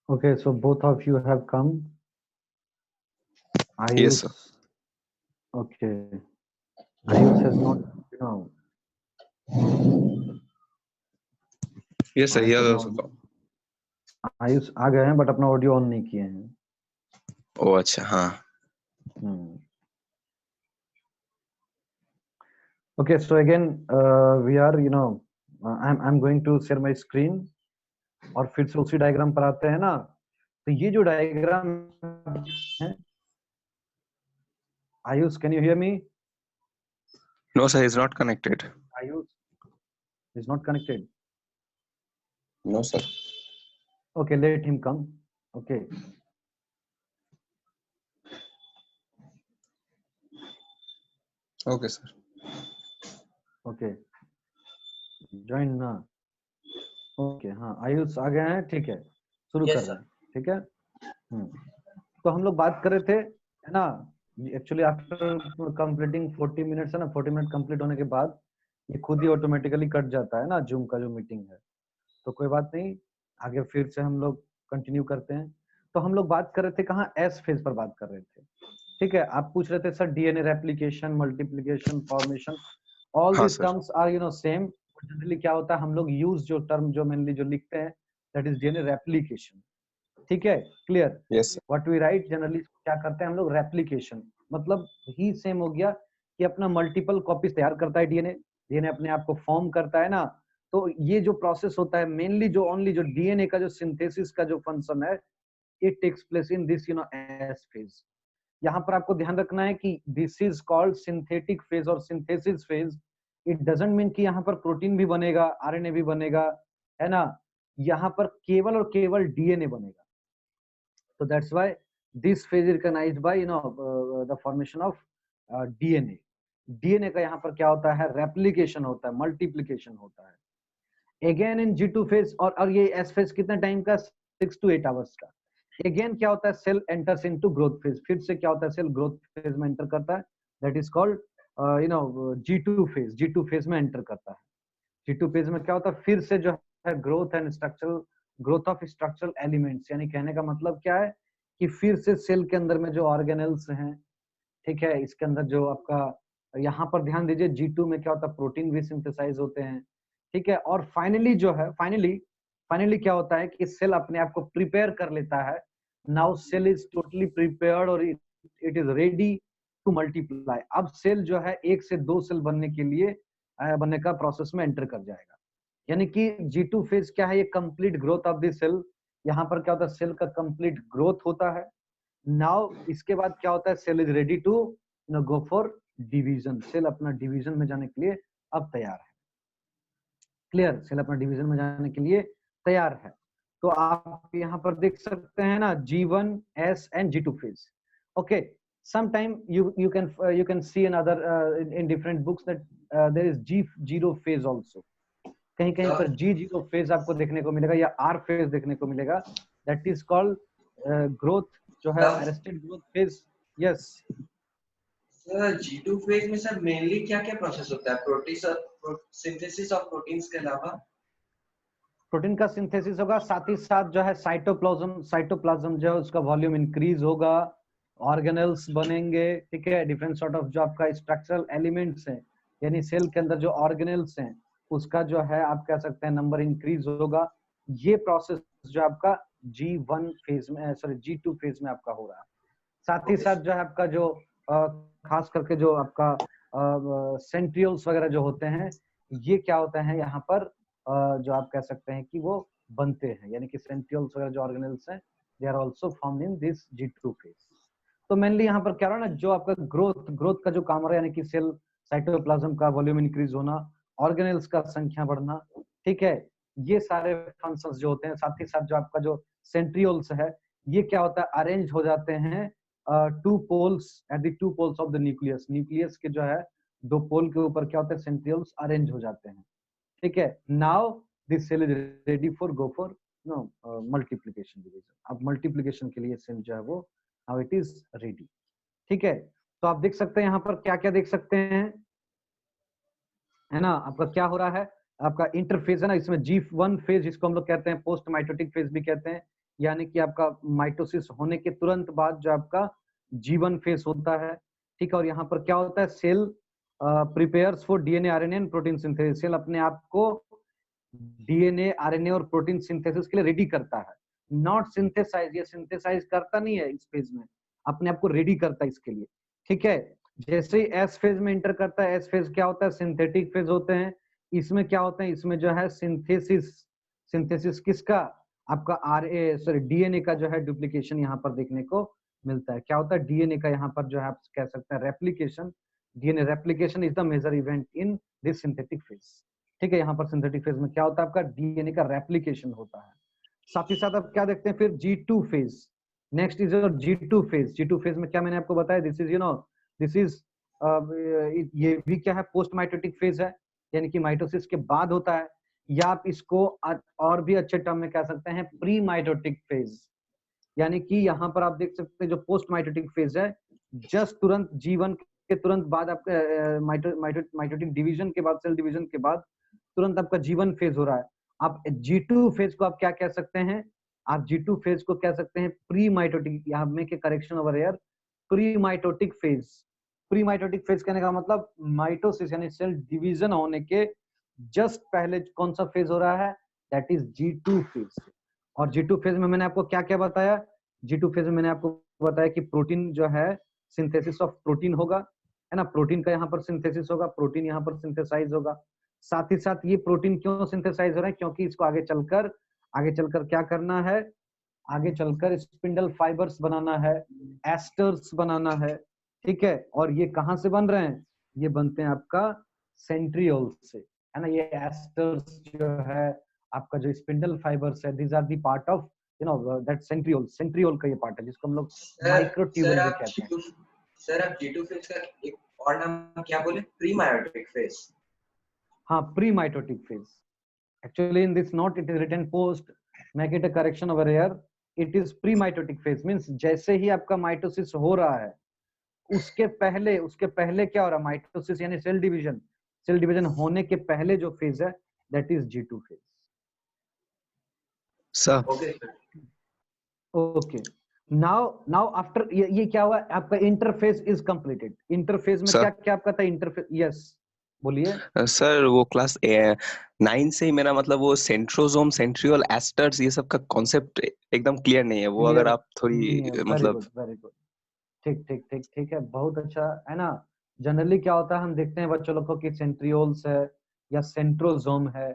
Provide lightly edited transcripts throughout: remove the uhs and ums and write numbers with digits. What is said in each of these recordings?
Okay, so both of you have come. Yes, sir. Ayush, okay. Ayush has not, you know, Yes, sir. on He has अपना also come. Ayush आ गए हैं but अपना audio on नहीं किए हैं. Oh, अच्छा, हाँ. Okay, so again we are, I'm going to share my screen. और फिर से उसी डायग्राम पर आते हैं ना. तो ये जो डायग्राम है, Ayush, can you hear me? No, sir, he's not connected. Ayush is not connected. No, sir. Okay, let him come. Okay. Okay, sir. Okay. Join ना. Okay, हाँ, आयुष आ गए हैं. ठीक है, शुरू कर रहे हैं. ठीक है. तो हम लोग बात कर रहे थे, है ना. एक्चुअली आफ्टर कंप्लीटिंग 40 मिनट्स है ना, 40 मिनट कंप्लीट होने के बाद ये खुद ही ऑटोमेटिकली कट जाता है ना, जूम का जो मीटिंग है. तो कोई बात नहीं, आगे फिर से हम लोग कंटिन्यू करते हैं. तो हम लोग बात कर रहे थे कहाँ, एस फेज पर बात कर रहे थे. ठीक है. आप पूछ रहे थे sir DNA replication, multiplication, formation, all हाँ, this sir. Terms are same. Generally क्या होता है, हम लोग यूज जो टर्म जो मेनली जो लिखते हैं, दैट इज डीएनए रेप्लिकेशन. ठीक है, clear. Yes, sir. What we write generally क्या करते हैं हम लोग, रेप्लिकेशन. मतलब ही सेम हो गया कि अपना मल्टीपल कॉपीज तैयार करता है डीएनए. डीएनए अपने आप को फॉर्म करता है ना. तो ये जो प्रोसेस होता है मेनली जो ओनली जो डीएनए का जो सिंथेसिस का जो फंक्शन है, it takes place in this S phase. यहाँ पर आपको ध्यान रखना है कि this is called synthetic phase और synthesis phase. It doesn't mean कि यहाँ पर प्रोटीन भी बनेगा, आरएनए भी बनेगा, है ना. यहाँ पर केवल और केवल डीएनए बनेगा. So that's why this phase is recognized by the formation of DNA. DNA का यहाँ पर क्या होता है, रेप्लिकेशन होता है, मल्टीप्लिकेशन होता है. अगेन इन G2 फेज और ये S फेज कितने टाइम का, 6 to 8 आवर्स का. अगेन क्या होता है, cell enters into growth phase. फिर से क्या होता है, सेल ग्रोथ फेज में एंटर करता है. That is called G2 phase. G2 phase में एंटर करता है. G2 फेज में क्या होता है, फिर से जो है growth and structural, growth of structural elements. यानी कहने का मतलब क्या है कि फिर से सेल के अंदर में जो ऑर्गेनेल्स हैं, ठीक है, इसके अंदर जो आपका, यहाँ पर ध्यान दीजिए G2 में क्या होता है, प्रोटीन भी सिंथेसाइज होते हैं. ठीक है. और फाइनली जो है, फाइनली क्या होता है कि सेल अपने आप को प्रिपेयर कर लेता है. Now cell is totally prepared और it is ready to multiply. अब सेल जो है 1 से 2 सेल बनने के लिए बनने का प्रोसेस में एंटर कर जाएगा. यानी कि G2 फेज क्या है, ये complete growth of the cell. यहाँ पर क्या होता है, सेल का कंप्लीट ग्रोथ होता है. नाउ इसके बाद क्या होता है, cell is ready to go for division. Cell अपना डिवीजन में जाने के लिए अब तैयार है. क्लियर. सेल अपना डिवीजन में जाने के लिए तैयार है. तो आप यहाँ पर देख सकते हैं ना, G1, S and G2 phase. Okay. Sometime you can see another in different books that there is G0 phase also. कहीं कहीं पर G0 फेज आपको देखने को मिलेगा या R फेज देखने को मिलेगा. दैट इज कॉल्ड ग्रोथ जो है, arrested growth phase. Yes sir, G2 phase में सर मेनली क्या क्या प्रोसेस होता है, प्रोटीन सिंथेसिस ऑफ प्रोटीन्स के अलावा? प्रोटीन का सिंथेसिस होगा, साथ ही साथ जो है साइटोप्लाज्म जो है उसका वॉल्यूम इंक्रीज होगा, ऑर्गेनेल्स बनेंगे. ठीक है. डिफरेंट सॉर्ट ऑफ जो आपका स्ट्रक्चरल एलिमेंट्स हैं, यानी सेल के अंदर जो ऑर्गेनेल्स हैं उसका जो है आप कह सकते हैं नंबर इंक्रीज होगा. ये प्रोसेस जो आपका G1 फेज में, सॉरी G2 फेज में आपका हो रहा है. साथ ही साथ जो है आपका जो खास करके जो आपका सेंट्रियोल्स वगैरह जो होते हैं, ये क्या होते हैं यहाँ पर जो आप कह सकते हैं कि वो बनते हैं. यानी कि सेंट्रियोल्स वगैरह जो ऑर्गेनेल्स हैं, they are also formed in this G2 phase. तो मेनली यहाँ पर क्या हो रहा है ना, जो आपका ग्रोथ का जो काम हो रहा है, यानी कि सेल साइटोप्लाज्म का वॉल्यूम इंक्रीज होना, ऑर्गेनेल्स का संख्या बढ़ना. ठीक है. ये सारे फंक्शंस जो होते हैं, साथ ही साथ जो आपका जो सेंट्रियोल्स है, ये क्या होता है, अरेंज हो जाते हैं two poles at the two poles of the nucleus. Nucleus के जो है 2 पोल के ऊपर क्या होता है, सेंट्रियोल्स अरेंज हो जाते हैं. ठीक है. Now this cell is ready for go for multiplication division. अब मल्टीप्लिकेशन के लिए सेल जो है वो नाउ इट इज रेडी. ठीक है. तो आप देख सकते हैं यहाँ पर क्या क्या देख सकते हैं, है ना. आपका क्या हो रहा है, आपका इंटरफेज है ना, इसमें G1 फेज जिसको हम लोग कहते हैं पोस्ट माइटोटिक फेज भी कहते हैं, यानी कि आपका माइटोसिस होने के तुरंत बाद जो आपका G1 फेज होता है, ठीक है। और यहाँ पर क्या होता है, cell prepares for DNA RNA and protein synthesis. Cell अपने आप को डीएनए आरएनए और प्रोटीन सिंथेसिस के लिए रेडी करता है, नॉट सिंथेसाइज। ये सिंथेसाइज करता नहीं है इस फेज में, अपने आप को रेडी करता है इसके लिए, ठीक है। जैसे ही एस फेज में इंटर करता है, एस फेज क्या होता है, सिंथेटिक फेज होते हैं। इसमें क्या होता है, इसमें जो है सिंथेसिस, सिंथेसिस किसका, आपका डीएनए का जो है डुप्लीकेशन यहाँ पर देखने को मिलता है। क्या होता है, डीएनए का यहाँ पर जो है आप कह सकते हैं replication. DNA replication is the major event in this synthetic phase, ठीक है। यहाँ पर सिंथेटिक फेज में क्या होता है, आपका डीएनए का रेप्लिकेशन होता है। साथ ही साथ आप क्या देखते हैं फिर, G2 phase. Next is your G2 phase. G2 phase में क्या मैंने आपको बताया, दिस इज दिस इज ये भी क्या है, पोस्ट माइटोटिक फेज है, यानी कि माइटोसिस के बाद होता है। या आप इसको और भी अच्छे टर्म में कह सकते हैं प्री माइटोटिक फेज, यानी कि यहाँ पर आप देख सकते हैं जो पोस्ट माइटोटिक फेज है, जस्ट तुरंत G1 के तुरंत बाद आपका माइटोटिक डिवीजन के बाद, सेल डिवीजन के बाद तुरंत आपका G1 फेज हो रहा है। आप G2 फेज को आप क्या कह सकते हैं, आप G2 फेज को कह सकते हैं प्री माइटोटिक, यहाँ make a correction over here, pre mitotic phase. Pre mitotic phase कहने का मतलब माइटोसिस यानी सेल डिवीजन होने के जस्ट पहले कौन सा फेज हो रहा है, दैट इज G2 फेज। और G2 फेज में मैंने आपको क्या क्या बताया, G2 फेज में मैंने आपको बताया कि प्रोटीन जो है, सिंथेसिस ऑफ प्रोटीन होगा, है ना, प्रोटीन का यहाँ पर सिंथेसिस होगा, प्रोटीन यहाँ पर सिंथेसाइज होगा। साथ ही साथ ये प्रोटीन क्यों सिंथेसाइज हो रहा है, क्योंकि इसको आगे चलकर क्या करना है, आगे चलकर स्पिंडल फाइबर्स बनाना है, एस्टर्स बनाना है, ठीक है। और ये कहाँ से बन रहे हैं, ये बनते हैं आपका सेंट्रियोल से, है ना। ये एस्टर्स जो है आपका जो स्पिंडल फाइबर्स है, these are the part of that centriole. Centriole का ये पार्ट है जिसको हम लोग माइक्रोट्यूबुल भी कहते हैं। सर आप G2 फेज का एक और नाम क्या बोले, प्री माइटोटिक फेज? हाँ, pre mitotic phase. Actually in this note it is written post, make it a correction over here, it is pre mitotic phase, means जैसे ही आपका माइटोसिस हो रहा है उसके पहले क्या हो रहा है, माइटोसिस यानी सेल डिवीजन होने के पहले जो फेज है, that is G2 phase. Sir okay, now after ये क्या हुआ, आपका इंटरफेस इज कंप्लीटेड। इंटरफेस में क्या क्या आपका था, इंटरफेस, यस बोलिए। सर वो क्लास 9 से ही मेरा मतलब वो सेंट्रोसोम, सेंट्रियोल, एस्टर्स, ये सब का कॉन्सेप्ट एकदम क्लियर नहीं है। वो अगर आप थोड़ी मतलब वेरी गुड, ठीक है, बहुत अच्छा है ना। जनरली क्या होता है, हम देखते हैं बच्चों लोग को कि सेंट्रियोल्स है या सेंट्रोसोम है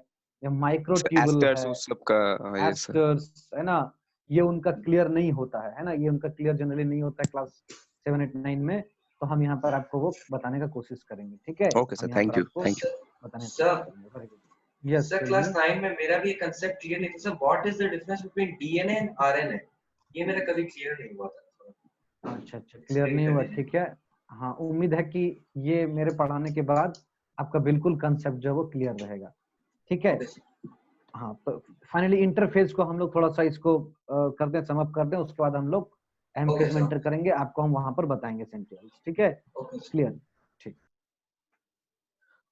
या माइक्रोट्यूबुल एस्टर्स है, उस सब का, ये सर। एस्टर्स, है ना, ये उनका क्लियर नहीं होता है ना, ये उनका क्लियर जनरली नहीं होता है क्लास 7, 8, 9 में। तो हम यहाँ पर आपको वो बताने का कोशिश करेंगे, ठीक है। Okay sir, thank you. बताने सर यस सर क्लास 9 में मेरा भी कंसेप्ट क्लियर नहीं था sir, what is the difference between DNA and RNA, ये मेरा कभी क्लियर नहीं हुआ था। अच्छा, क्लियर नहीं हुआ, ठीक है। हाँ, उम्मीद है कि ये मेरे पढ़ाने के बाद आपका बिल्कुल कंसेप्ट जो है वो क्लियर रहेगा, ठीक है। हाँ, तो फाइनली इंटरफेस को हम लोग थोड़ा सा इसको कर दें, सम अप कर दें, उसके बाद हम लोग एम फेज में एंटर करेंगे, आपको हम वहां पर बताएंगे सेंट्रियोल्स, ठीक है, क्लियर, ठीक।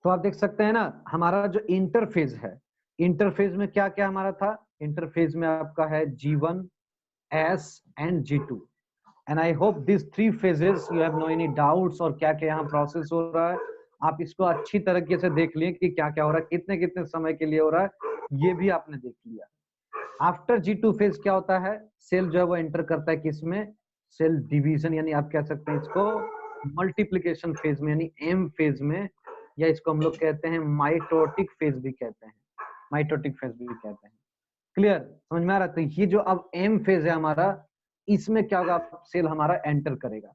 तो आप देख सकते हैं ना, हमारा जो इंटरफेज है, इंटरफेज में क्या क्या हमारा था, इंटरफेज में आपका है G1, S and G2, and I hope these 3 phases you have no any doubts और क्या क्या यहाँ प्रोसेस हो रहा है, आप इसको अच्छी तरीके से देख लिए कि क्या क्या हो रहा है, कितने कितने समय के लिए हो रहा है, ये भी आपने देख लिया। आफ्टर G2 फेज क्या होता है, सेल जो है वो एंटर करता है किसमें, सेल डिवीजन, यानी आप कह सकते हैं इसको मल्टीप्लिकेशन फेज में, यानी M फेज में, या इसको हम लोग कहते हैं माइटोटिक फेज भी कहते हैं, माइटोटिक फेज भी कहते हैं। क्लियर, समझ में आ रहा है। तो ये जो अब M फेज है हमारा, इसमें क्या होगा, सेल हमारा एंटर करेगा,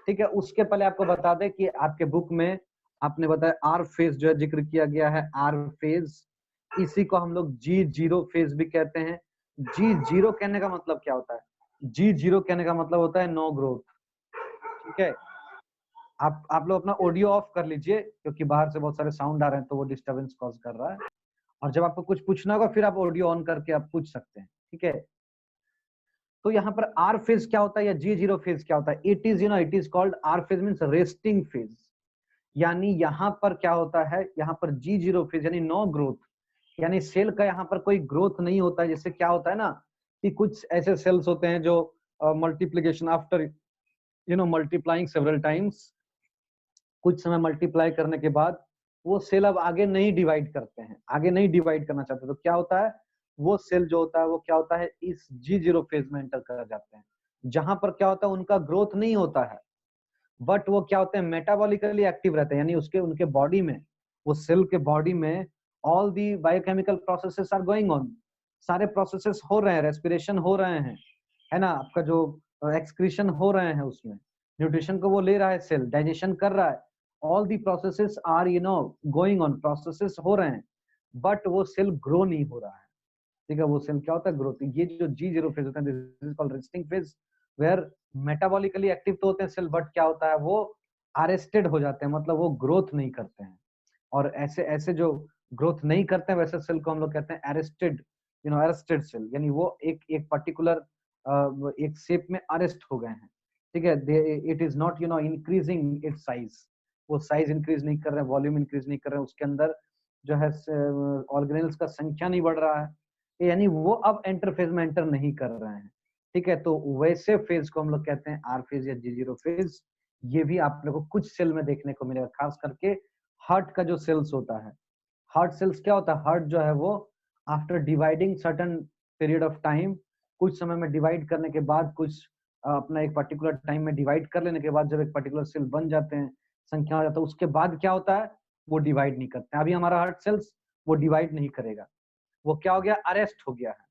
ठीक है। उसके पहले आपको बता दें कि आपके बुक में आपने बताया R फेज जो है जिक्र किया गया है, R फेज, इसी को हम लोग G0 फेज भी कहते हैं। G0 कहने का मतलब क्या होता है, G0 कहने का मतलब होता है नो ग्रोथ, ठीक है। आप लोग अपना ऑडियो ऑफ कर लीजिए क्योंकि बाहर से बहुत सारे साउंड आ रहे हैं तो वो डिस्टरबेंस कॉज कर रहा है। और जब आपको कुछ पूछना होगा फिर आप ऑडियो ऑन करके आप पूछ सकते हैं, ठीक है। तो यहाँ पर R फेज क्या होता है या G0 फेज क्या होता है, it is called R phase means resting phase, यानी यहाँ पर क्या होता है, यहाँ पर G0 फेज यानी नो ग्रोथ, यानी सेल का यहाँ पर कोई ग्रोथ नहीं होता है। जैसे क्या होता है ना कि कुछ ऐसे सेल्स होते हैं जो multiplication after multiplying several times, कुछ समय मल्टीप्लाई करने के बाद वो सेल अब आगे नहीं डिवाइड करते हैं, आगे नहीं डिवाइड करना चाहते, तो क्या होता है वो सेल जो होता है वो क्या होता है इस G0 फेज में एंटर कर जाते हैं, जहां पर क्या होता है उनका ग्रोथ नहीं होता है, बट वो क्या होते हैं मेटाबॉलिकली एक्टिव रहते हैं, यानी उसके उनके बॉडी में, वो सेल के बॉडी में all the biochemical processes are going on, सारे प्रोसेसेस हो रहे हैं, रेस्पिरेशन हो रहे हैं, है ना, आपका जो एक्सक्रीशन हो रहे हैं, उसमें न्यूट्रिशन को वो ले रहा है, सेल डाइजेशन कर रहा है, all the processes are going on, processes हो रहे हैं, बट वो सेल ग्रो नहीं हो रहा है, ठीक है, वो सेल क्या होता है ग्रोथ, ये जो G0 फेज होता है this is called resting phase, where metabolically active तो होते हैं सेल, बट क्या होता है वो अरेस्टेड हो जाते हैं, मतलब वो ग्रोथ नहीं करते हैं, और ऐसे ऐसे जो ग्रोथ नहीं करते हैं वैसे सेल को हम लोग कहते हैं अरेस्टेड, अरेस्टेड सेल, यानी वो एक एक पर्टिकुलर एक शेप में अरेस्ट हो गए हैं, ठीक है, it is not increasing its size, वो साइज इंक्रीज नहीं कर रहे हैं, वॉल्यूम इंक्रीज नहीं कर रहे हैं, उसके अंदर जो है ऑर्गेनेल्स का संख्या नहीं बढ़ रहा है, यानी वो अब एंटर फेज में एंटर नहीं कर रहे हैं, ठीक है, तो वैसे फेज को हम लोग कहते हैं आर फेज या G0 फेज, ये भी आप लोगों को कुछ सेल में देखने को मिलेगा, खास करके हार्ट का जो सेल्स होता है, हार्ट सेल्स क्या होता है, हार्ट जो है वो after dividing certain period of time, कुछ समय में डिवाइड करने के बाद, कुछ अपना एक पर्टिकुलर टाइम में डिवाइड कर लेने के बाद जब एक पर्टिकुलर सेल बन जाते हैं, संख्या हो जाता है, उसके बाद क्या होता है वो डिवाइड नहीं करते हैं, अभी हमारा हार्ट सेल्स वो डिवाइड नहीं करेगा, वो क्या हो गया अरेस्ट हो गया है,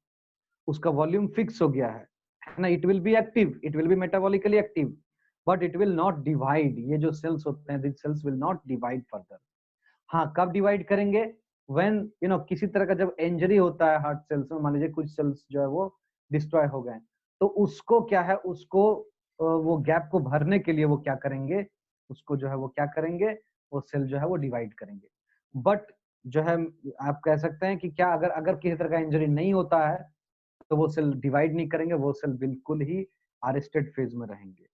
उसका वॉल्यूम फिक्स हो गया है ना, it will be active, it will be metabolically active, but it will not divide, ये जो सेल्स होते हैं this cells will not divide further, हाँ कब डिवाइड करेंगे व्हेन किसी तरह का जब इंजरी होता है हार्ट सेल्स में, मान लीजिए कुछ सेल्स जो है वो डिस्ट्रॉय हो गए, तो उसको क्या है उसको वो गैप को भरने के लिए वो क्या करेंगे, उसको जो है वो क्या करेंगे, वो सेल जो है वो डिवाइड करेंगे, बट जो है आप कह सकते हैं कि क्या अगर अगर किसी तरह का इंजरी नहीं होता है तो वो सेल डिवाइड नहीं करेंगे, वो सेल बिल्कुल ही अरेस्टेड फेज में रहेंगे,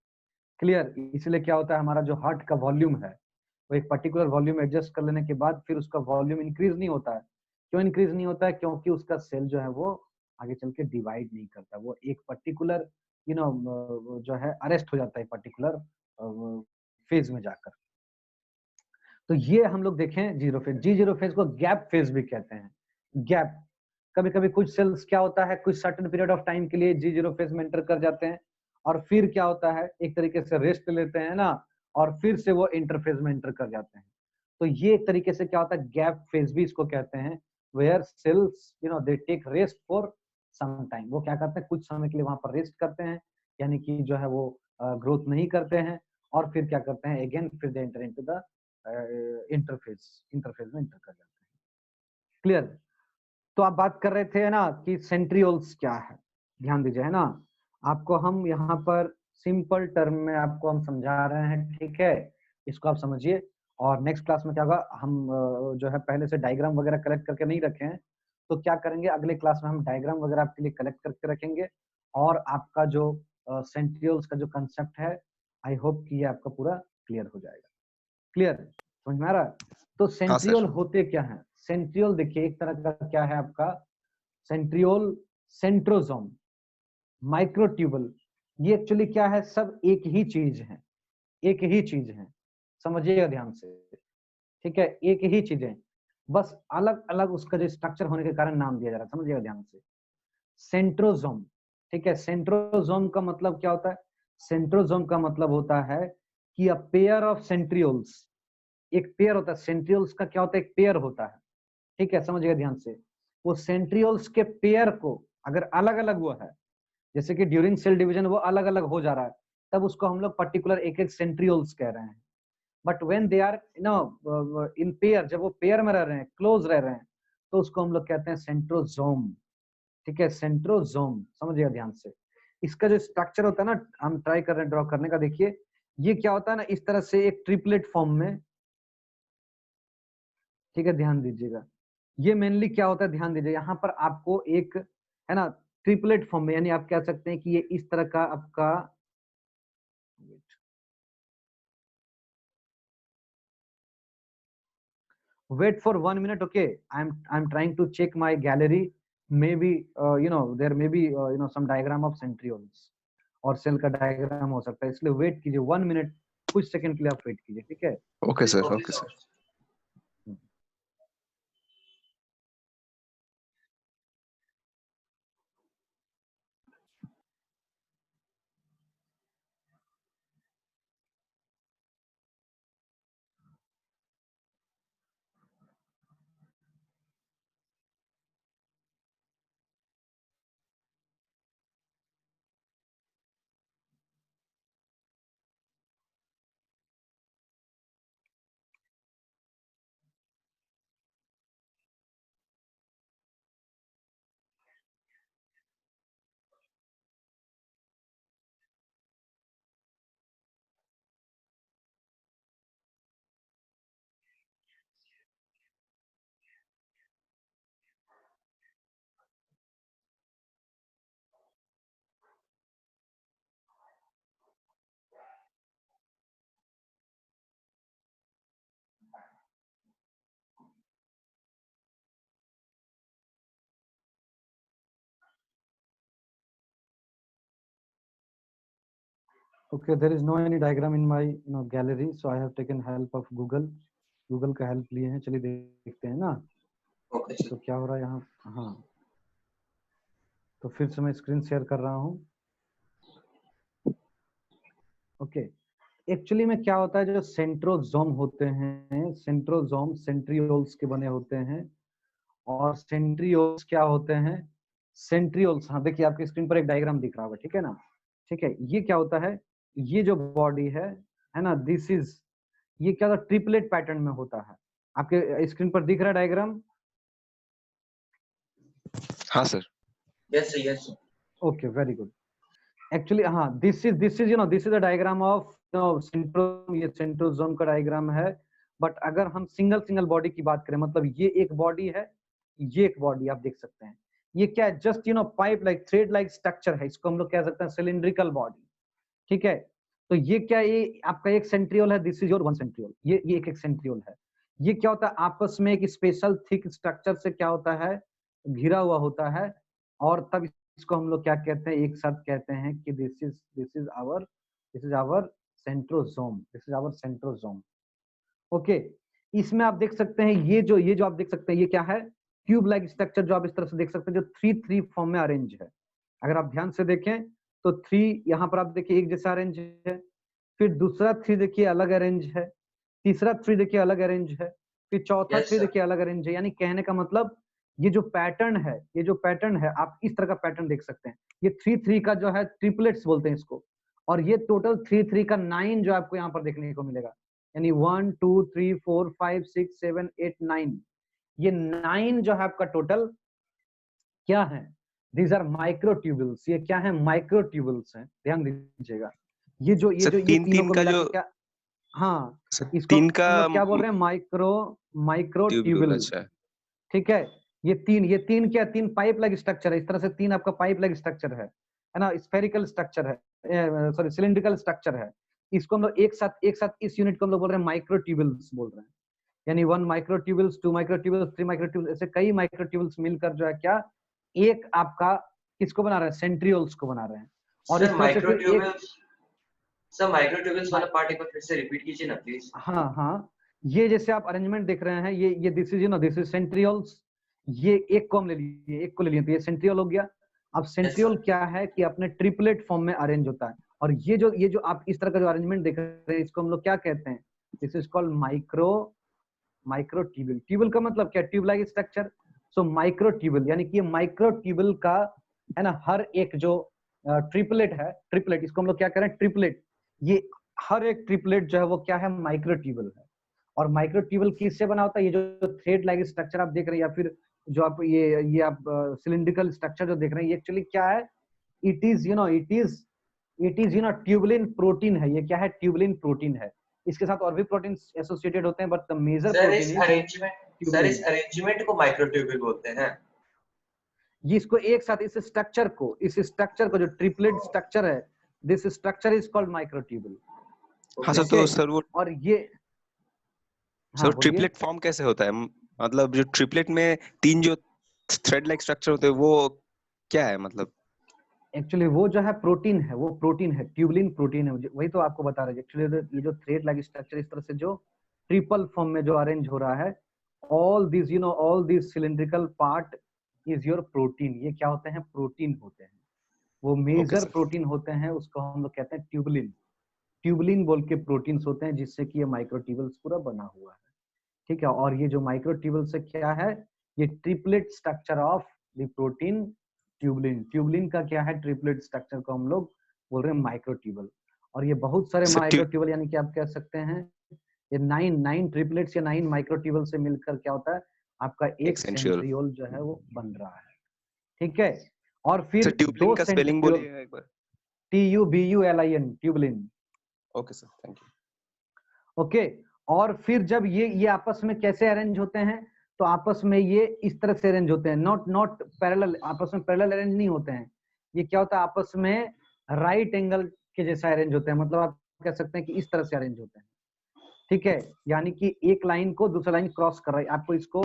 क्लियर, इसलिए क्या होता है हमारा जो हार्ट का वॉल्यूम है वो एक पर्टिकुलर वॉल्यूम एडजस्ट कर लेने के बाद फिर उसका वॉल्यूम इंक्रीज नहीं होता है, क्यों इंक्रीज नहीं होता है, क्योंकि उसका सेल जो है वो आगे चल के डिवाइड नहीं करता, वो एक पर्टिकुलर जो है अरेस्ट हो जाता है पर्टिकुलर फेज में जाकर, तो ये हम लोग देखें G0 फेज को गैप फेज भी कहते हैं, गैप, कभी कभी कुछ सेल्स क्या होता है कुछ सर्टेन पीरियड ऑफ टाइम के लिए G0 फेज में एंटर कर जाते हैं, और फिर क्या होता है एक तरीके से रेस्ट लेते हैं ना, और फिर से वो इंटरफेज में एंटर कर जाते हैं, तो ये एक तरीके से क्या होता है गैप फेज भी इसको कहते हैं, where cells they take rest for some time, वो क्या करते हैं कुछ समय के लिए वहां पर रेस्ट करते हैं, यानी कि जो है वो ग्रोथ नहीं करते हैं, और फिर क्या करते हैं अगेन फिर they enter into the interphase में एंटर कर जाते हैं, क्लियर, तो आप बात कर रहे थे ना कि सेंट्रियोल्स क्या है, ध्यान दीजिए, है ना, आपको हम यहाँ पर सिंपल टर्म में आपको हम समझा रहे हैं, ठीक है, इसको आप समझिए, और नेक्स्ट क्लास में क्या होगा हम जो है पहले से डायग्राम वगैरह कलेक्ट करके नहीं रखे हैं, तो क्या करेंगे अगले क्लास में हम डायग्राम वगैरह आपके लिए कलेक्ट करके रखेंगे, और आपका जो सेंट्रियोल्स का जो कंसेप्ट है आई होप कि ये आपका पूरा क्लियर हो जाएगा, क्लियर, समझ में आ रहा है, तो सेंट्रियोल होते क्या है, सेंट्रियोल देखिए एक तरह का क्या है आपका सेंट्रियोल, सेंट्रोसोम, माइक्रोट्यूबल, ये एक्चुअली क्या है सब एक ही चीज है, एक ही चीज है, समझिएगा ध्यान से, ठीक है, एक ही चीज है, बस अलग अलग उसका जो स्ट्रक्चर होने के कारण नाम दिया जा रहा है, समझिएगा ध्यान से, सेंट्रोसोम, ठीक है, सेंट्रोसोम का मतलब क्या होता है, सेंट्रोसोम का मतलब होता है कि अ पेयर ऑफ सेंट्रियोल्स, एक पेयर होता है, सेंट्रियोल्स का क्या होता है एक पेयर होता है, ठीक है, समझिएगा ध्यान से, वो सेंट्रियोल्स के पेयर को अगर अलग अलग हुआ है, जैसे कि ड्यूरिंग सेल डिवीजन वो अलग अलग हो जा रहा है, तब उसको हम लोग पर्टिकुलर एक एक सेंट्रियोल्स कह रहे हैं, but when they are in pair, जब वो पेयर में रह रहे हैं क्लोज रह रहे हैं, तो उसको हम लोग कहते हैं सेंट्रोसोम, ठीक है, सेंट्रोसोम, समझिएगा ध्यान से, इसका जो स्ट्रक्चर होता है ना हम ट्राई कर रहे हैं ड्रॉ करने का, देखिए ये क्या होता है ना इस तरह से एक ट्रिपलेट फॉर्म में, ठीक है, ध्यान दीजिएगा, ये मेनली क्या होता है ध्यान दीजिए, यहाँ पर आपको एक है ना ट्रिपलेट फॉर्म में, यानी आप कह सकते हैं कि ये इस तरह का आपका, wait for 1 minute, okay, I am trying to check my gallery, may be there may be some diagram of centrioles और सेल का डायग्राम हो सकता है, इसलिए वेट कीजिए 1 मिनट, कुछ सेकंड के लिए आप वेट कीजिए, ठीक है? Okay sir, okay okay sir. Sir. Okay, there is no any diagram in my gallery, so I have taken help of Google. Google का हेल्प लिए हैं, चलिए देखते हैं ना ओके सर। तो क्या हो रहा है यहाँ। हाँ, तो फिर से मैं स्क्रीन शेयर कर रहा हूँ। ओके, एक्चुअली में क्या होता है, जो सेंट्रोजोम होते हैं, सेंट्रोजोम सेंट्रियोल्स के बने होते हैं, और सेंट्रियोल्स क्या होते हैं, सेंट्रियोल्स, हाँ देखिए आपकी स्क्रीन पर एक डायग्राम दिख रहा होगा, ठीक है ना? ठीक है, ये क्या होता है, ये जो बॉडी है ना, दिस इज, ये क्या होता है, ट्रिपलेट पैटर्न में होता है। आपके स्क्रीन पर दिख रहा है डायग्राम? हाँ sir. Yes sir, yes sir. Okay, very good. Actually हाँ, this is this is a diagram of centrosome, ये सेंट्रोजोम का डायग्राम है। बट अगर हम सिंगल सिंगल बॉडी की बात करें, मतलब ये एक बॉडी है, ये एक बॉडी आप देख सकते हैं, ये क्या है, just pipe like thread like structure है, इसको हम लोग कह सकते हैं सिलिंड्रिकल बॉडी, ठीक है? तो ये क्या, ये आपका एक सेंट्रियोल है, this is your one centriole, ये एक सेंट्रियोल है। ये क्या होता है, आपस में एक स्पेशल थिक स्ट्रक्चर से क्या होता है, घिरा हुआ होता है, और तब इसको हम लोग क्या कहते हैं, एक साथ कहते हैं कि this is our centrosome, this is our centrosome. Okay, इसमें आप देख सकते हैं, ये जो आप देख सकते हैं, ये क्या है, ट्यूब लाइक स्ट्रक्चर, जो आप इस तरह से देख सकते हैं, जो 3-3 फॉर्म में अरेंज है। अगर आप ध्यान से देखें तो 3 यहाँ पर आप देखिए एक जैसा अरेंज है, फिर दूसरा 3 देखिए अलग अरेंज है, तीसरा 3 देखिए अलग अरेंज है, फिर चौथा यस 3 सर। देखिए अलग अरेंज है। यानी कहने का मतलब, ये जो पैटर्न है, ये जो पैटर्न है, आप इस तरह का पैटर्न देख सकते हैं। ये 3-3 का जो है ट्रिपलेट्स बोलते हैं इसको, और ये टोटल 3-3 का 9 जो आपको यहाँ पर देखने को मिलेगा, यानी 1 2 3 4 5 6 7 8 9, ये 9 जो है आपका टोटल क्या है, दीज आर माइक्रोट्यूबल्स। ये क्या है, माइक्रोट्यूबल्स हैं, ध्यान दीजिएगा। ये सर तीन तीनों तीन को का मिला जो के क्या, हाँ, सर इसको तीन का हम लोग क्या बोल रहे हैं, ट्यूब्यूल, माइक्रोट्यूबल, अच्छा। ठीक है? ये तीन क्या, 3 पाइप लाइक स्ट्रक्चर है, इस तरह से 3 आपका पाइप लाइक स्ट्रक्चर है ना, स्फेरिकल स्ट्रक्चर है, सॉरी सिलिंड्रिकल स्ट्रक्चर है। इसको हम लोग एक साथ इस यूनिट को हम लोग बोल रहे हैं माइक्रोट्यूबल्स बोल रहे हैं। यानी 1 माइक्रोट्यूबल्स, 2 माइक्रोट्यूबल्स, 3 माइक्रोट्यूबल्स, ऐसे कई माइक्रोट्यूबल्स मिलकर जो है क्या, एक आपका किसको बना रहे हैं, सेंट्रियोल्स को बना रहे हैं। और सर इस तरह से फिर एक, माइक्रोट्यूबल्स, सर माइक्रोट्यूबल्स वाला पार्ट एक बार फिर से रिपीट कीजिए ना प्लीज। हाँ हाँ, ये जैसे आप अरेंजमेंट देख रहे हैं, ये दिस इज सेंट्रियोल्स, ये एक को हम ले लिए, एक को ले लिए, तो ये सेंट्रियोल हो गया। अब यस सेंट्रियोल सर। क्या है कि अपने ट्रिपलेट फॉर्म में अरेंज होता है, और ये जो आप इस तरह का जो अरेंजमेंट देख रहे हैं, इसको हम लोग क्या कहते हैं, this is called microtubule. Tubule का मतलब क्या, tube like structure. So microtubule यानी कि ये माइक्रोट्यूबल का है ना, हर एक जो ट्रिपलेट है, ट्रिपलेट इसको हम लोग क्या करें, ट्रिपलेट, ये हर एक ट्रिपलेट जो है वो क्या है, माइक्रोट्यूबल है। और माइक्रोट्यूबल किससे बना होता है, ये जो थ्रेड लाइक स्ट्रक्चर आप देख रहे हैं, या फिर जो आप ये आप सिलिंड्रिकल स्ट्रक्चर जो देख रहे हैं, ये एक्चुअली क्या है, इट इज ट्यूबुलिन प्रोटीन है। ये क्या है, ट्यूबुलिन प्रोटीन है। इसके साथ और भी प्रोटीन एसोसिएटेड होते हैं, but the major sir protein is is arrangement, sir is tubulin. Arrangement को माइक्रोट्यूबल बोलते हैं। ये इसको एक साथ, इस स्ट्रक्चर को जो ट्रिपलेट स्ट्रक्चर है, this structure is called microtubule. हाँ ओके सर, सर। तो सर वो और ये, हाँ सर बोलिए। ट्रिपलेट फॉर्म कैसे होता है? मतलब जो ट्रिपलेट में तीन जो थ्रेड लाइक स्ट्रक्चर होते हैं वो क्या है मतलब? एक्चुअली वो जो है प्रोटीन है, वो प्रोटीन है, ट्यूबलिन प्रोटीन है, वही तो आपको बता रहे हैं। एक्चुअली ये जो थ्रेड लाइक स्ट्रक्चर इस तरह से जो ट्रिपल फॉर्म में जो अरेंज हो रहा है, all this all this cylindrical part is your protein. ये क्या होते हैं? प्रोटीन होते हैं। वो मेजर सर। प्रोटीन होते हैं, उसको हम लोग कहते हैं ट्यूबलिन। ट्यूबलिन बोल के प्रोटीन्स होते हैं जिससे कि ये माइक्रोट्यूबल्स पूरा बना हुआ है, ठीक है। और ये जो माइक्रोट्यूबल्स है क्या है? ये triplet structure of the protein tubulin. Tubulin का क्या है? ट्रिपलेट स्ट्रक्चर को हम लोग बोल रहे हैं माइक्रोट्यूबल। और ये बहुत सारे माइक्रोट्यूबल, यानी कि आप कह सकते हैं ये 9 ट्रिपलेट्स या 9 माइक्रोट्यूबल से मिलकर क्या होता है? आपका एक सेंट्रियोल। सेंट्रियोल जो है वो बन रहा है, ठीक है। और फिर सर ट्यूबलिन दो का स्पेलिंग सेंट्रियोल, बोलिए एक बार। TUBULIN, tubulin. Okay sir, thank you. Okay. और फिर जब ये आपस में कैसे अरेंज होते हैं? तो आपस में ये इस तरह से अरेंज होते हैं, नॉट पैरेलल, आपस में पैरेलल अरेंज नहीं होते हैं। ये क्या होता है? आपस में राइट एंगल के जैसा अरेंज होते हैं, मतलब आप कह सकते हैं कि इस तरह से अरेंज होते हैं, ठीक है। यानी कि एक लाइन को दूसरा लाइन क्रॉस कर रहा है, आपको इसको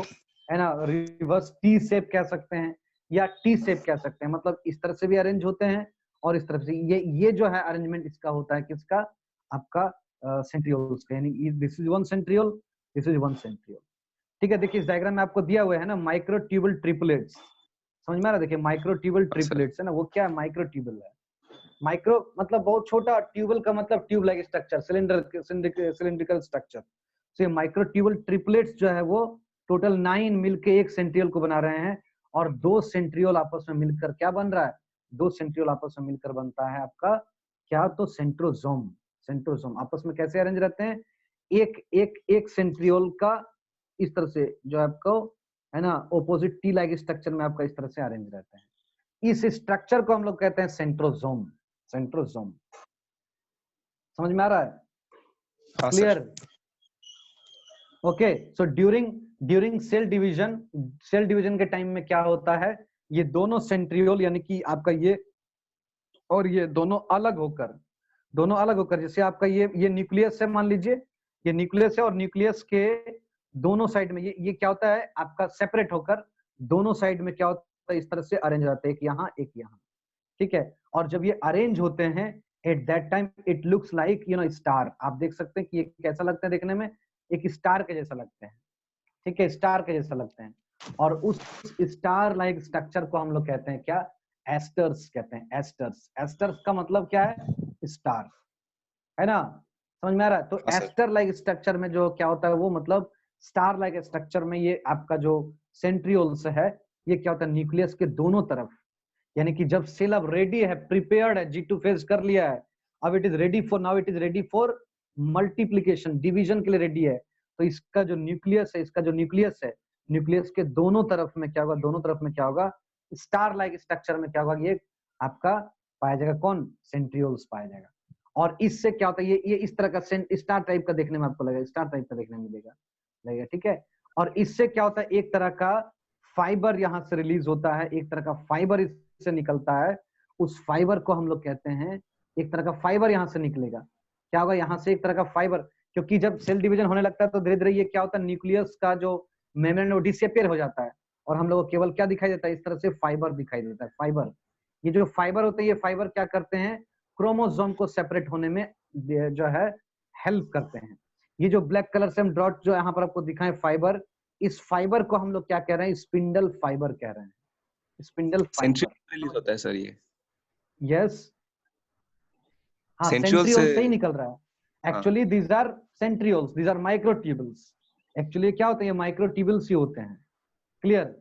है ना रिवर्स टी शेप कह सकते हैं या टी शेप कह सकते हैं। मतलब इस तरह से भी अरेंज होते हैं और इस तरफ से। ये जो है अरेंजमेंट इसका होता है, किसका? आपका सेंट्रियोल्स का। यानी this is one centriole, this is one centriole, ठीक है। देखिए इस डायग्राम में आपको दिया हुआ है ना माइक्रोट्यूबल ट्रिपलेट्स, समझ में आ रहा है? देखिए माइक्रोट्यूबल ट्रिपलेट्स है ना, वो क्या है? माइक्रोट्यूबल है। माइक्रो मतलब बहुत छोटा, ट्यूबल का मतलब tube like structure, cylindrical structure. तो ये माइक्रोट्यूबल ट्रिपलेट्स जो है वो टोटल 9 मिलके एक सेंट्रियोल को बना रहे हैं। और 2 सेंट्रियोल आपस में मिलकर क्या बन रहा है? 2 सेंट्रियोल आपस में मिलकर बनता है आपका क्या? तो सेंट्रोसोम। सेंट्रोसोम आपस में कैसे अरेंज रहते हैं? एक सेंट्रियोल का इस तरह से जो आपको है ना ऑपोजिट टी लाइक स्ट्रक्चर में आपका इस तरह से अरेंज रहते हैं। इस स्ट्रक्चर को हम लोग कहते हैं सेंट्रोसोम। सेंट्रोसोम समझ में आ रहा है? हाँ clear? Sir. Okay. So during cell division के टाइम में क्या होता है? ये दोनों सेंट्रियोल यानी कि आपका ये और ये दोनों अलग होकर जैसे आपका ये न्यूक्लियस है, मान लीजिए ये न्यूक्लियस है, और न्यूक्लियस के दोनों साइड में ये क्या होता है? आपका सेपरेट होकर दोनों साइड में क्या होता है? इस तरह से अरेंज रहते हैं, एक यहाँ एक यहाँ, ठीक है। और जब ये अरेंज होते हैं at that time it looks like star. आप देख सकते हैं कि ये कैसा लगता है देखने में? एक स्टार के जैसा लगते हैं, ठीक है, स्टार के जैसा लगते हैं। और उस स्टार लाइक स्ट्रक्चर को हम लोग कहते हैं क्या? एस्टर्स कहते हैं। एस्टर्स, एस्टर्स का मतलब क्या है? स्टार, है ना? समझ में आ रहा है? तो हाँ सर। एस्टर लाइक स्ट्रक्चर में जो क्या होता है वो मतलब स्टार लाइक स्ट्रक्चर में ये आपका जो सेंट्रियोल्स है ये क्या होता है? न्यूक्लियस के दोनों तरफ, यानी कि जब सेल अब रेडी है, प्रिपेयर्ड है, G2 फेज कर लिया है, अब it is ready for, now it is ready for multiplication, division के लिए रेडी है। तो इसका जो न्यूक्लियस है, न्यूक्लियस के दोनों तरफ में क्या होगा? दोनों तरफ में क्या होगा? स्टार लाइक स्ट्रक्चर में क्या होगा? ये आपका पाया जाएगा कौन? सेंट्रियोल्स पाया जाएगा। और इससे क्या होता है? ये इस तरह का स्टार टाइप का देखने में आपको लगेगा, स्टार टाइप का देखने में लगेगा, ठीक है। और इससे क्या होता है? एक तरह का फाइबर यहाँ से रिलीज होता है, एक तरह का फाइबर इससे निकलता है। उस फाइबर को हम लोग कहते हैं, एक तरह का फाइबर यहाँ से निकलेगा। क्या होगा? यहाँ से एक तरह का फाइबर, क्योंकि जब सेल डिवीजन होने लगता है तो धीरे धीरे ये क्या होता है? न्यूक्लियस का जो मेम्ब्रेन वो डिसअपियर हो जाता है और हम लोग को केवल क्या दिखाई देता है? इस तरह से फाइबर दिखाई देता है, फाइबर। ये जो फाइबर होते हैं, ये फाइबर क्या करते हैं? क्रोमोसोम को सेपरेट होने में जो है हेल्प करते हैं। ये जो ब्लैक कलर से हम डॉट जो यहाँ पर आपको दिखाएं फाइबर, इस फाइबर को हम लोग क्या कह रहे हैं? स्पिंडल फाइबर कह रहे हैं, स्पिंडल फाइबर। सेंट्रियोल रिलीज होता है सर ये? यस, हाँ, सेंट्रियोल से। सेंट्रियोल से ही निकल रहा है। हाँ। Actually these are centrioles, these are microtubules. Actually क्या होते हैं? माइक्रोट्यूबल्स ही होते हैं। क्लियर?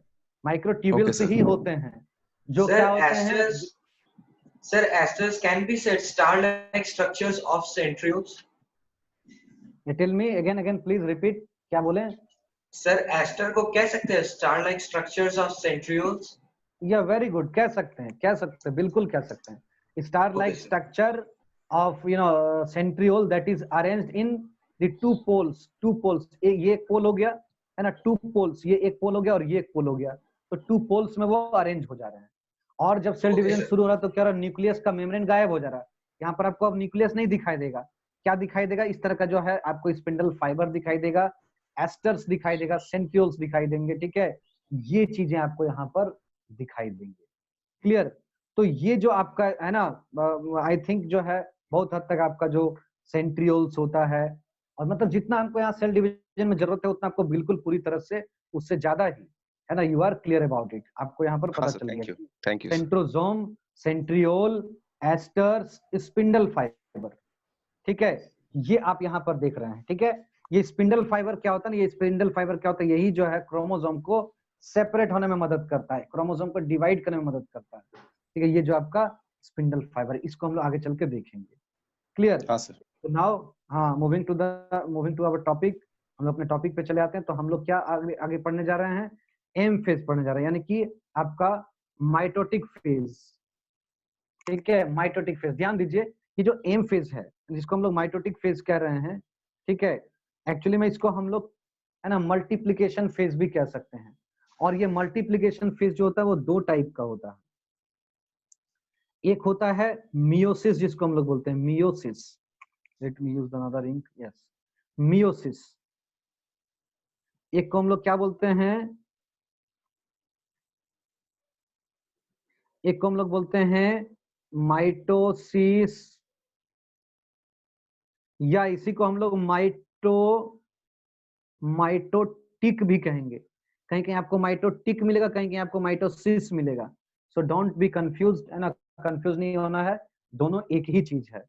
माइक्रोट्यूबल्स ही होते हैं जो क्या होते हैं? Sir, asters can be said star-like structures of centrioles. Tell me again please repeat, क्या बोले? Sir, aster को कह सकते हैं star-like structures of centrioles. या वेरी गुड, कह सकते हैं, बिल्कुल कह सकते हैं। Star like structure of centriole that is arranged in the two poles. ये एक पोल हो गया है ना, 2 पोल्स, ये एक पोल हो गया और ये एक पोल हो गया, तो 2 पोल्स में वो अरेंज हो जा रहे हैं। और जब सेल डिवीजन शुरू हो रहा है तो क्या हो रहा है? न्यूक्लियस का मेम्ब्रेन गायब हो जा रहा है। यहाँ पर आपको अब न्यूक्लियस नहीं दिखाई देगा, क्या दिखाई देगा? इस तरह का जो है आपको स्पिंडल फाइबर दिखाई देगा, एस्टर्स दिखाई देगा, सेंट्रियोल्स दिखाई देंगे, ठीक है। ये चीजें आपको यहाँ पर दिखाई देंगे। क्लियर? तो ये जो आपका है ना, आई थिंक जो है बहुत हद तक आपका जो सेंट्रियोल्स होता है, और मतलब जितना हमको यहाँ सेल डिवीजन में जरूरत है उतना आपको बिल्कुल पूरी तरह से उससे ज्यादा ही है ना, you are clear about it, आपको यहाँ पर पता चल गया। Thank you. Centrosome, centriole, asters, spindle fibre, ठीक है, ये आप यहाँ पर देख रहे हैं। ठीक है, ये स्पिंडल फाइबर क्या होता है ना, ये स्पिंडल फाइबर क्या होता है, यही जो है क्रोमोसोम को सेपरेट होने में मदद करता है, क्रोमोसोम को डिवाइड करने में मदद करता है। ठीक है, ये जो आपका स्पिंडल फाइबर, इसको हम लोग आगे चल के देखेंगे। क्लियर? हाँ सर। तो नाउ हाँ, मूविंग टू आवर टॉपिक, हम लोग अपने टॉपिक पे चले आते हैं। तो हम लोग क्या आगे पढ़ने जा रहे हैं, एम फेज पढ़ने जा रहे हैं, यानी कि आपका माइटोटिक फेज। ठीक है, माइटोटिक फेज, ध्यान दीजिए कि जो एम फेज है जिसको हम लोग माइटोटिक फेज कह रहे हैं, ठीक है, एक्चुअली में इसको हम लोग है ना मल्टीप्लिकेशन फेज भी कह सकते हैं। और ये मल्टीप्लिकेशन फेज जो होता है वो दो टाइप का होता है। एक होता है मियोसिस, जिसको हम लोग बोलते हैं meiosis, let me use another ink, yes, meiosis. एक को हम लोग क्या बोलते हैं, एक को हम लोग बोलते हैं माइटोसिस, या इसी को हम लोग माइटोटिक भी कहेंगे। कहीं कहीं आपको माइटोटिक मिलेगा, कहीं कहीं आपको माइटोसिस मिलेगा। सो डोंट बी कंफ्यूज्ड, है ना, कंफ्यूज नहीं होना है, दोनों एक ही चीज है।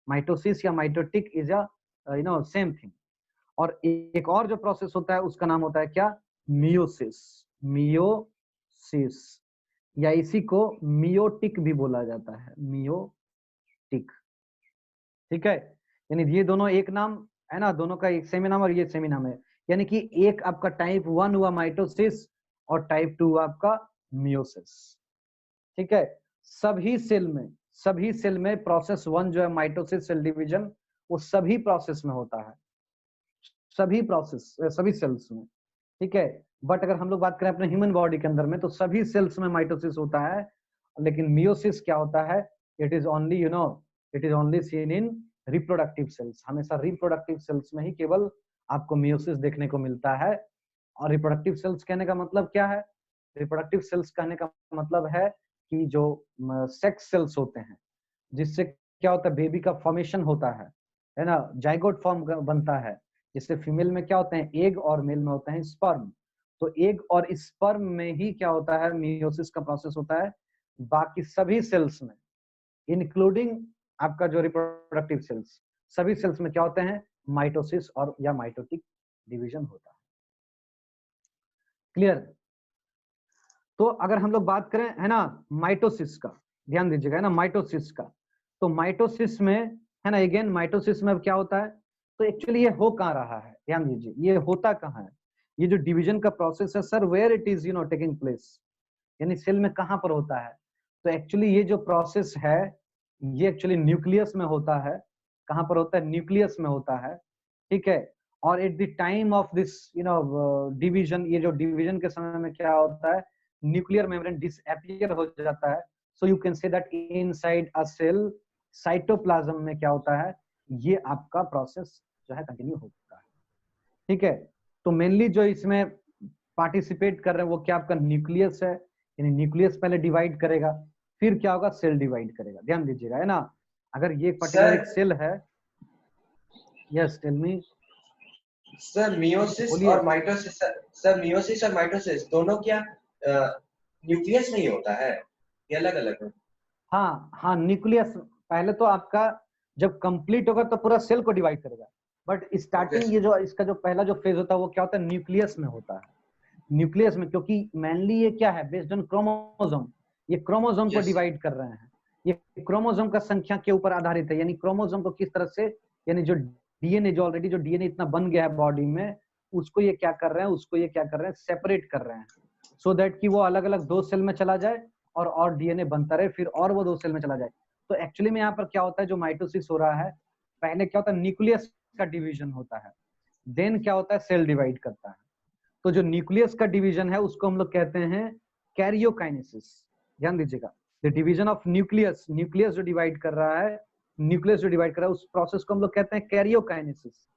माइटोसिस या mitotic is a same thing. और एक और जो प्रोसेस होता है उसका नाम होता है क्या, मियोसिस, मियोसिस, या इसी को मियोटिक भी बोला जाता है, मियोटिक। ठीक है, यानी ये दोनों एक नाम है ना, दोनों का एक सेमी नाम और ये सेमी नाम है। यानी कि एक आपका टाइप 1 हुआ माइटोसिस और टाइप 2 आपका मियोसिस। ठीक है, सभी सेल में प्रोसेस 1 जो है माइटोसिस सेल डिवीजन, वो सभी प्रोसेस में होता है, सभी सेल्स में। ठीक है, बट अगर हम लोग बात करें अपने ह्यूमन बॉडी के अंदर में, तो सभी सेल्स में माइटोसिस होता है, लेकिन मियोसिस क्या होता है, it is only seen in reproductive cells. हमेशा रिप्रोडक्टिव सेल्स में ही केवल आपको मियोसिस देखने को मिलता है। और रिप्रोडक्टिव सेल्स कहने का मतलब क्या है, रिप्रोडक्टिव सेल्स कहने का मतलब है कि जो सेक्स सेल्स होते हैं, जिससे क्या होता है, बेबी का फॉर्मेशन होता है ना, जाइगोट फॉर्म बनता है, जिससे फीमेल में क्या होते हैं एग और मेल में होते हैं स्पर्म। तो एग और स्पर्म में ही क्या होता है, मियोसिस का प्रोसेस होता है। बाकी सभी सेल्स में, इंक्लूडिंग आपका जो रिप्रोडक्टिव सेल्स, सभी सेल्स में क्या होते हैं, माइटोसिस और या माइटोटिक डिवीजन होता है। क्लियर? तो अगर हम लोग बात करें है ना माइटोसिस का, ध्यान दीजिएगा, है ना माइटोसिस का, तो माइटोसिस में है ना, अगेन माइटोसिस में अब क्या होता है, तो एक्चुअली ये हो कहाँ रहा है, ध्यान दीजिए, ये होता कहाँ है, ये जो डिवीजन का प्रोसेस है sir, where it is taking place, यानी सेल में कहाँ पर होता है। तो एक्चुअली ये जो प्रोसेस है ये एक्चुअली न्यूक्लियस में होता है। कहाँ पर होता है, न्यूक्लियस में होता है। ठीक है, और at the time of this division, ये जो डिवीजन के समय में क्या होता है, न्यूक्लियर मेम्ब्रेन डिसअपियर हो जाता है। So you can say that inside a cell cytoplasm में क्या होता है, ये आपका प्रोसेस जो है कंटिन्यू होता है। ठीक है, तो मेनली जो इसमें पार्टिसिपेट कर रहे हैं वो क्या आपका न्यूक्लियस है, यानी न्यूक्लियस पहले डिवाइड करेगा, फिर क्या होगा, सेल डिवाइड करेगा। ध्यान दीजिएगा, है ना, अगर ये पर्टिकुलर एक सेल है, yes tell me sir, meiosis और माइटोसिस, सर मियोसिस और माइटोसिस दोनों क्या न्यूक्लियस में ही होता है, ये अलग अलग है? हाँ हाँ, न्यूक्लियस पहले तो आपका जब कंप्लीट होगा तो पूरा सेल को डिवाइड करेगा, बट स्टार्टिंग ये जो इसका जो पहला जो फेज होता है वो क्या होता है, न्यूक्लियस में होता है। न्यूक्लियस में, क्योंकि मेनली ये क्या है, बेस्ड ऑन क्रोमोसोम, ये क्रोमोसोम को डिवाइड कर रहे हैं, ये क्रोमोसोम का संख्या के ऊपर आधारित है, यानी क्रोमोसोम को किस तरह से, यानी जो डीएनए जो ऑलरेडी जो डीएनए इतना बन गया है बॉडी में, उसको ये क्या कर रहे हैं, उसको ये क्या कर रहे हैं, सेपरेट कर रहे हैं, सो दैट कि वो अलग अलग दो सेल में चला जाए और डीएनए बनता रहे, फिर और वो दो सेल में चला जाए। तो एक्चुअली में यहाँ पर क्या होता है, जो माइटोसिस हो रहा है, पहले क्या होता है, न्यूक्लियस का डिवीजन होता है, देन क्या होता है, सेल डिवाइड करता है। तो जो न्यूक्लियस का डिवीजन है उसको हम लोग कहते हैं कैरियोकाइनेसिस। ध्यान दीजिएगा, the division of nucleus, nucleus जो डिवाइड कर रहा है, न्यूक्लियस जो डिवाइड कर रहा है, उस प्रोसेस को हम लोग कहते हैं कैरियोकाइनेसिस।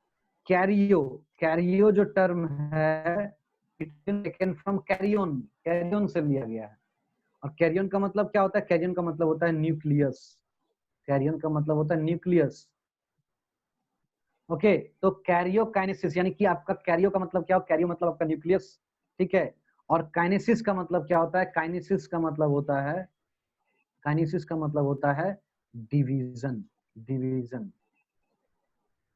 कैरियो जो टर्म है, टेकन फ्रॉम कैरियन, कैरियन से लिया गया है। और कैरियन का मतलब क्या होता है? कैरियन का मतलब होता है न्यूक्लियस। कैरियन का मतलब होता है न्यूक्लियस। ओके, तो कैरियोकाइनेसिस यानी कि आपका कैरियो का मतलब क्या हो? कैरियो मतलब आपका न्यूक्लियस, ठीक है। और काइनेसिस का मतलब क्या होता है? काइनेसिस का मतलब होता है, काइनेसिस का मतलब होता है डिवीजन। डिवीजन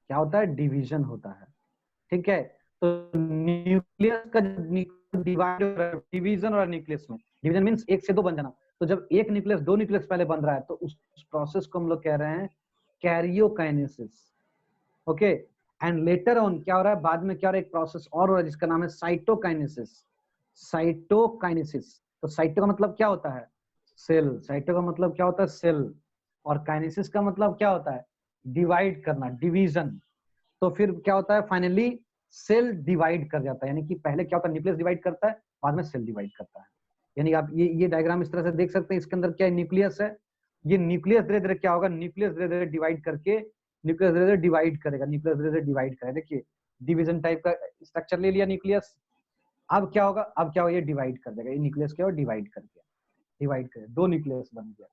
क्या होता है? डिवीजन होता है, ठीक है। तो न्यूक्लियस का डिवाइड डिवीजन और न्यूक्लियस में, डिवीजन मींस एक से दो बन जाना। तो जब एक न्यूक्लियस दो न्यूक्लियस पहले बन रहा है तो उस प्रोसेस को हम लोग कह रहे हैं karyokinesis. Okay, and later on क्या हो रहा है? बाद में क्या हो रहा है? एक प्रोसेस और हो रहा है जिसका नाम है साइटोकाइनेसिस। साइटोकाइनेसिस, तो साइटो का मतलब क्या होता है? सेल। साइटो का मतलब क्या होता है? सेल। और काइनेसिस का मतलब क्या होता है? डिवाइड करना, डिवीजन। तो फिर क्या होता है? फाइनली सेल डिवाइड कर जाता है, यानी कि पहले क्या होता है? न्यूक्लियस डिवाइड करता है, बाद में सेल डिवाइड करता है। यानी आप ये डायग्राम इस तरह से देख सकते हैं। इसके अंदर क्या है? न्यूक्लियस है। ये न्यूक्लियस धीरे धीरे क्या होगा? न्यूक्लियस धीरे धीरे डिवाइड करके, न्यूक्लियस धीरे धीरे डिवाइड करेगा, न्यूक्लियस धीरे धीरे डिवाइड करेगा। देखिए डिवीजन टाइप का स्ट्रक्चर ले लिया न्यूक्लियस। अब क्या होगा? अब क्या होगा? ये डिवाइड कर देगा। ये न्यूक्लियस क्या हो? डिवाइड कर दिया, डिवाइड कर, दो न्यूक्लियस बन गया।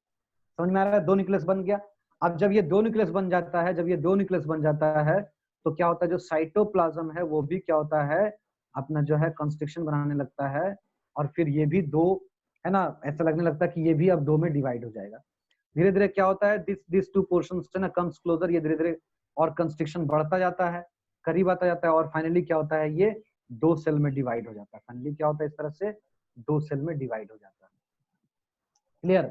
समझ में आ रहा है? दो न्यूक्लियस बन गया। अब जब ये दो न्यूक्लियस बन जाता है, जब ये दो न्यूक्लियस बन जाता है तो क्या होता है? जो साइटोप्लाज्म है वो भी क्या होता है? अपना जो है कंस्ट्रक्शन बनाने लगता है। और फिर ये भी दो, है ना, ऐसा लगने लगता है कि ये भी अब दो में डिवाइड हो जाएगा। धीरे धीरे क्या होता है? दिस टू पोर्शंस से ना कम्स क्लोजर, ये धीरे धीरे और कंस्ट्रक्शन बढ़ता जाता है, करीब आता जाता है। और फाइनली क्या होता है? ये दो सेल में डिवाइड हो जाता है। फाइनली क्या होता है? इस तरह से दो सेल में डिवाइड हो जाता है। क्लियर?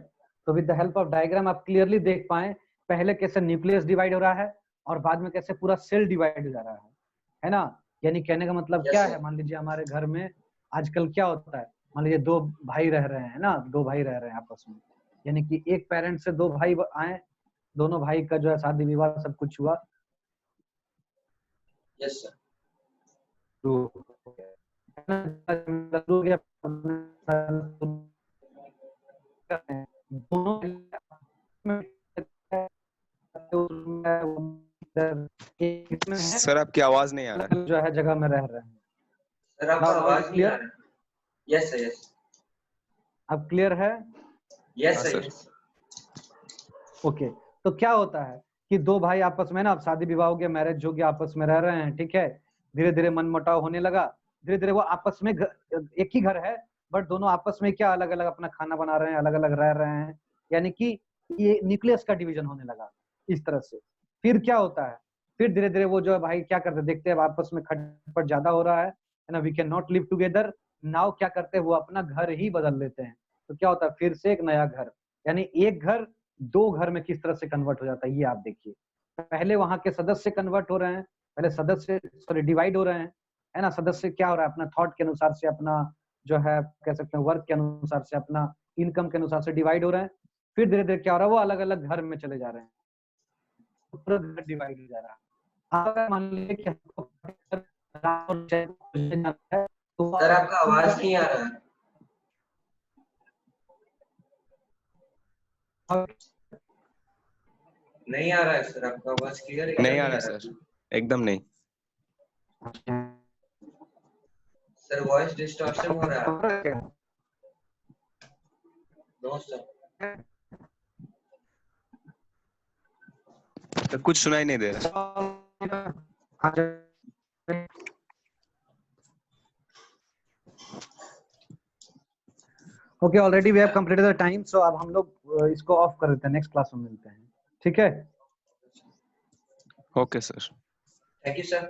तो with the help of diagram आप क्लियरली देख पाए पहले कैसे न्यूक्लियस डिवाइड हो रहा है और बाद में कैसे पूरा सेल डिवाइड हो जा रहा है ना। यानी कहने का मतलब Yes, क्या sir. है? मान लीजिए हमारे घर में आजकल क्या होता है? मान लीजिए दो भाई रह रहे हैं ना, दो भाई रह रहे हैं आपस में, यानी कि एक पेरेंट से दो भाई आए, दोनों भाई का जो है शादी विवाह सब कुछ हुआ। Yes, sir. सर आपकी आवाज नहीं आ रहा है। जो है जगह में रह रहे हैं। सर आपका आवाज नहीं आ रहा। Yes, sir. Yes. अब क्लियर है? Yes, हाँ, sir. सर। Yes. ओके, तो क्या होता है कि दो भाई आपस में ना, अब शादी विवाह हो गया, मैरिज हो गया, आपस में रह रहे हैं, ठीक है। धीरे धीरे मनमुटाव होने लगा, धीरे धीरे वो आपस में एक ही घर है बट दोनों आपस में क्या अलग अलग अपना खाना बना रहे हैं, अलग अलग रह रहे हैं, यानी कि ये न्यूक्लियस का डिवीजन होने लगा इस तरह से। फिर क्या होता है? फिर धीरे धीरे वो जो है भाई क्या करते हैं, देखते हैं आपस में खटपट ज्यादा हो रहा है ना, we can not live together now. क्या करते हैं? वो अपना घर ही बदल लेते हैं। तो क्या होता है? फिर से एक नया घर, यानी एक घर दो घर में किस तरह से कन्वर्ट हो जाता है ये आप देखिए। पहले वहां के सदस्य कन्वर्ट हो रहे हैं, पहले सदस्य सॉरी डिवाइड हो रहे हैं, है ना। सदस्य क्या हो रहा है? अपना थॉट के अनुसार से, अपना जो है कह सकते हैं वर्क के अनुसार से, अपना इनकम के अनुसार से डिवाइड हो रहे हैं। फिर धीरे धीरे क्या हो रहा है? वो अलग अलग घर में चले जा रहे हैं, पूरा घर डिवाइड हो जा रहा है। अगर मान लीजिए कि हमको तो सर आपका आवाज नहीं आ रहा है। नहीं आ रहा है सर, आपका आवाज क्लियर एकदम नहीं आ रहा सर, एकदम नहीं। सर वॉइस डिस्टॉर्शन हो रहा है। No sir. तो कुछ सुनाई नहीं दे रहा। Okay, already we have completed the time, so अब हम लोग इसको ऑफ कर देते हैं, नेक्स्ट क्लास में मिलते हैं, ठीक है। Okay sir. Thank you sir.